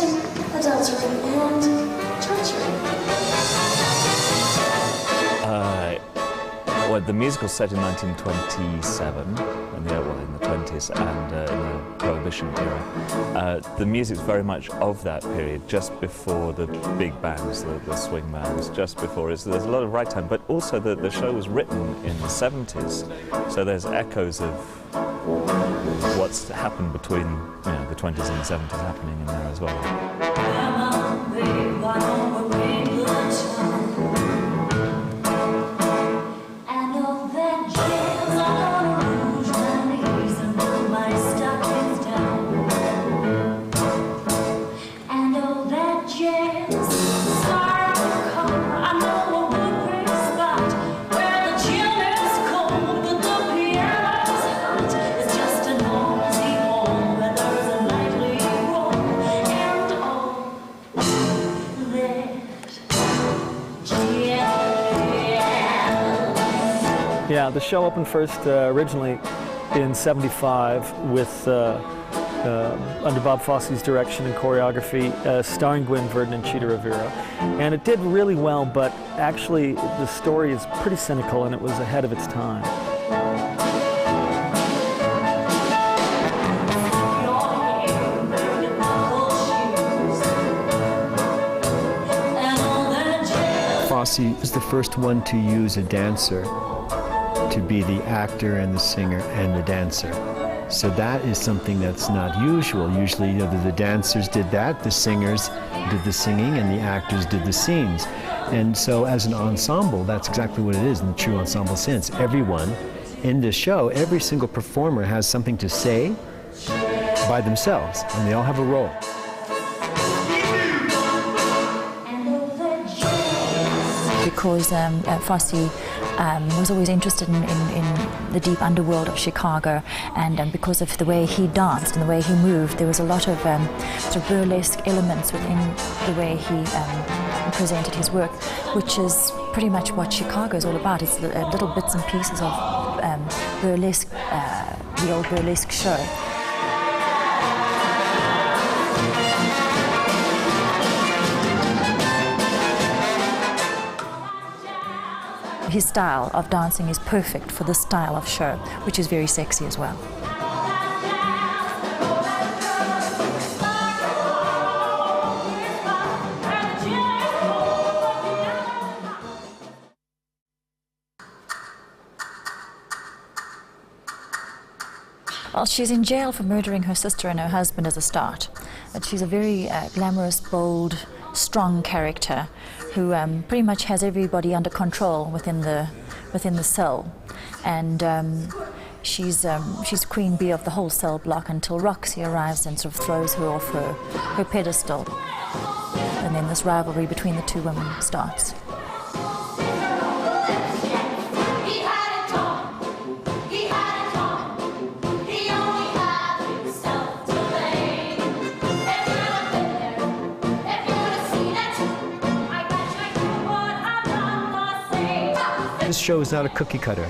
courting, adultery, and treachery. Well, the musical's set in 1927, in the 20s, and in the Prohibition era. The music's very much of that period, just before the big bands, the swing bands, just before. There's a lot of ragtime, but also the show was written in the 70s, so there's echoes of what's happened between the 20s and the 70s happening in there as well. Yeah, the show opened first originally in '75 with under Bob Fosse's direction and choreography, starring Gwen Verdon and Chita Rivera, and it did really well. But actually, the story is pretty cynical, and it was ahead of its time. Fosse is the first one to use a dancer to be the actor and the singer and the dancer. So that is something that's not usual. Usually, the dancers did that, the singers did the singing, and the actors did the scenes. And so as an ensemble, that's exactly what it is in the true ensemble sense. Everyone in the show, every single performer has something to say by themselves, and they all have a role. Because Fosse was always interested in the deep underworld of Chicago, and because of the way he danced and the way he moved, there was a lot of sort of burlesque elements within the way he presented his work, which is pretty much what Chicago is all about. It's little bits and pieces of burlesque, the old burlesque show. His style of dancing is perfect for this style of show, which is very sexy as well. Well, she's in jail for murdering her sister and her husband as a start. But she's a very glamorous, bold, strong character who pretty much has everybody under control within the cell, and she's queen bee of the whole cell block until Roxie arrives and sort of throws her off her pedestal, and then this rivalry between the two women starts. This show is not a cookie cutter.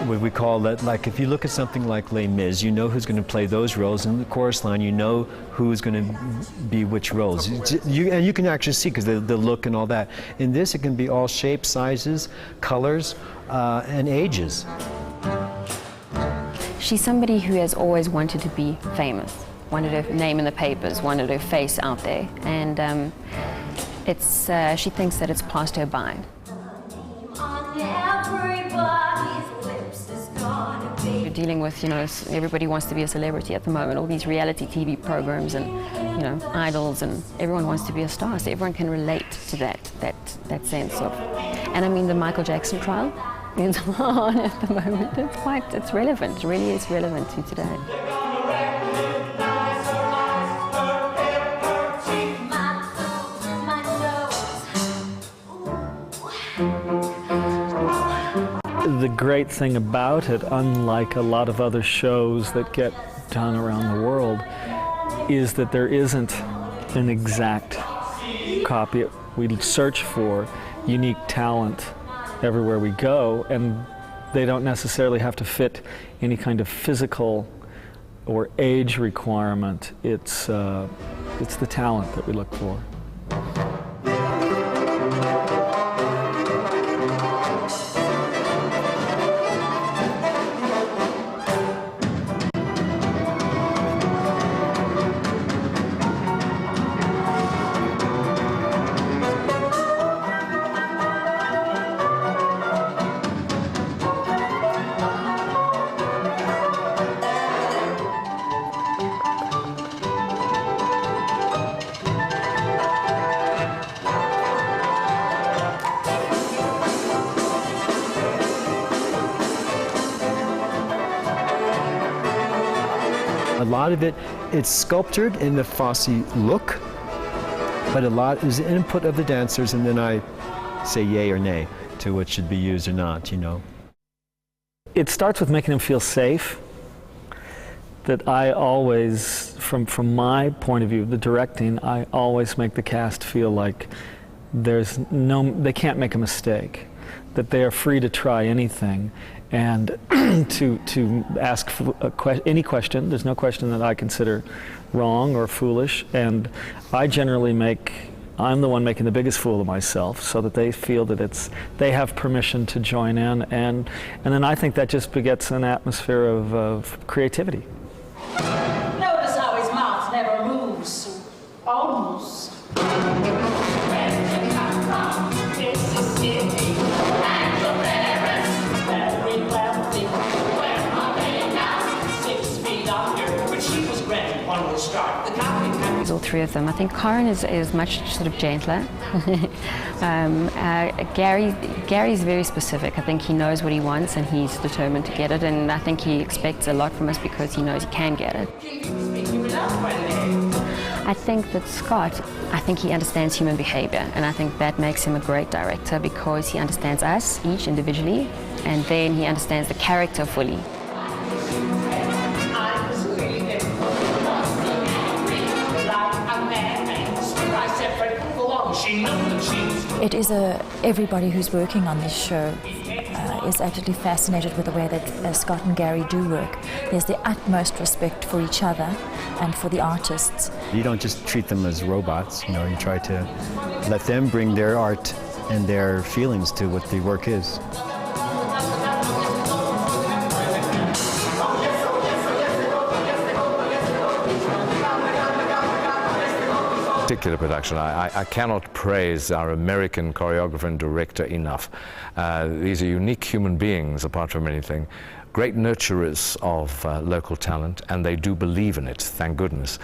What we call that, like if you look at something like Les Mis, you know who's going to play those roles. In the chorus line, you know who's going to be which roles. And you can actually see, because the look and all that. In this, it can be all shapes, sizes, colors, and ages. She's somebody who has always wanted to be famous, wanted her name in the papers, wanted her face out there. And she thinks that it's passed her by. You're dealing with, everybody wants to be a celebrity at the moment, all these reality TV programs and, idols, and everyone wants to be a star, so everyone can relate to that sense of. And I mean, the Michael Jackson trial is on at the moment. It's relevant, it really is relevant to today. The great thing about it, unlike a lot of other shows that get done around the world, is that there isn't an exact copy. We search for unique talent everywhere we go, and they don't necessarily have to fit any kind of physical or age requirement. It's It's the talent that we look for. A lot of it's sculptured in the FAYE look, but a lot is the input of the dancers, and then I say yay or nay to what should be used or not, you know. It starts with making them feel safe. That I always, from my point of view, the directing, I always make the cast feel like they can't make a mistake, that they are free to try anything, and to ask any question. There's no question that I consider wrong or foolish, and I generally I'm the one making the biggest fool of myself, so that they feel that they have permission to join in, and then I think that just begets an atmosphere of creativity. Notice how his mouth never moves. Almost. All three of them. I think Corin is much sort of gentler. Gary's very specific. I think he knows what he wants and he's determined to get it, and I think he expects a lot from us because he knows he can get it. I think that Scott, I think he understands human behavior, and I think that makes him a great director because he understands us each individually, and then he understands the character fully. It is everybody who's working on this show is absolutely fascinated with the way that Scott and Gary do work. There's the utmost respect for each other and for the artists. You don't just treat them as robots, you know, you try to let them bring their art and their feelings to what the work is. Particular production, I cannot praise our American choreographer and director enough. These are unique human beings, apart from anything, great nurturers of local talent, and they do believe in it, thank goodness.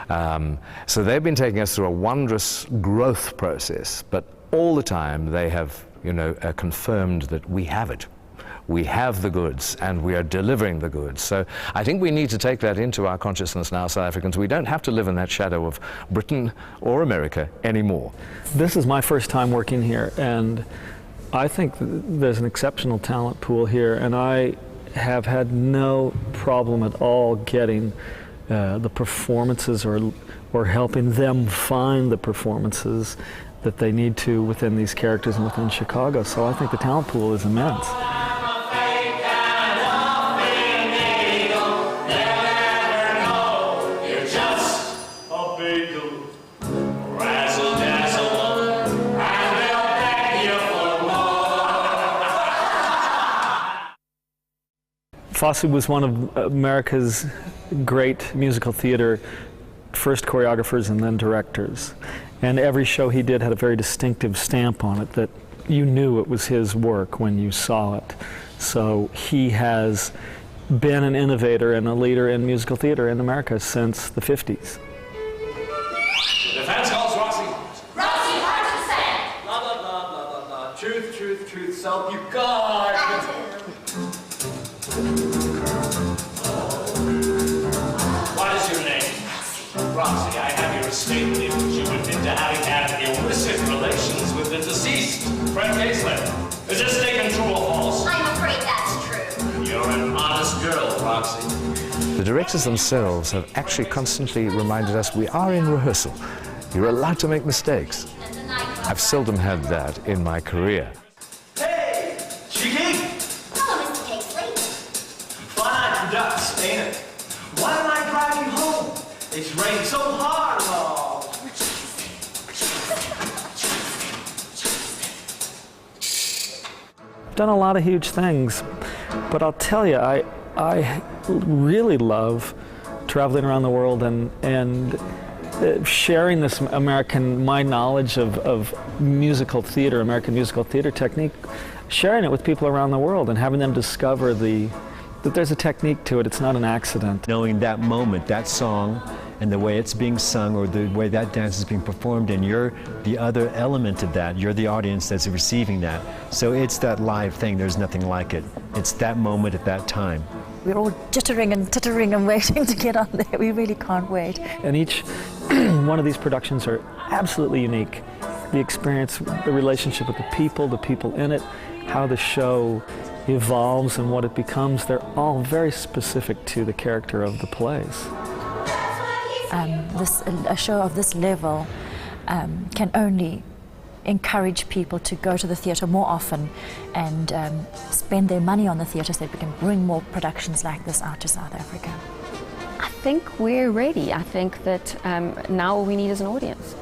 So they've been taking us through a wondrous growth process, but all the time they have, you know, confirmed that we have it. We have the goods, and we are delivering the goods. So I think we need to take that into our consciousness now, South Africans. We don't have to live in that shadow of Britain or America anymore. This is my first time working here, and I think there's an exceptional talent pool here, and I have had no problem at all getting the performances or helping them find the performances that they need to within these characters and within Chicago. So I think the talent pool is immense. FAYE was one of America's great musical theater first choreographers and then directors. And every show he did had a very distinctive stamp on it that you knew it was his work when you saw it. So he has been an innovator and a leader in musical theater in America since the 50s. Defense calls Roxie. Roxie, Hart and Sam. Blah, blah, blah, blah, blah, blah. Truth, truth, truth, self, you God. What is your name? Roxie, I have your estate in which you admit to having had illicit relations with the deceased, Fred Gaisler. Is this statement true or false? I'm afraid that's true. You're an honest girl, Roxie. The directors themselves have actually constantly reminded us we are in rehearsal. You're allowed to make mistakes. I've seldom had that in my career. Hey, Cheeky! Hello, Mr. Kingsley. Fine ducks, ain't it? Why am I driving home? It's rained so hard. Oh. done a lot of huge things, but I'll tell you, I really love traveling around the world and sharing this my knowledge of musical theater, American musical theater technique, sharing it with people around the world and having them discover that there's a technique to it. It's not an accident. Knowing that moment, that song, and the way it's being sung or the way that dance is being performed, and you're the other element of that. You're the audience that's receiving that. So it's that live thing. There's nothing like it. It's that moment at that time. We're all jittering and tittering and waiting to get on there. We really can't wait. And each one of these productions are absolutely unique. The experience, the relationship with the people in it, how the show evolves and what it becomes, they're all very specific to the character of the plays. A show of this level can only encourage people to go to the theatre more often and spend their money on the theatre so that we can bring more productions like this out to South Africa. I think we're ready. I think that now all we need is an audience.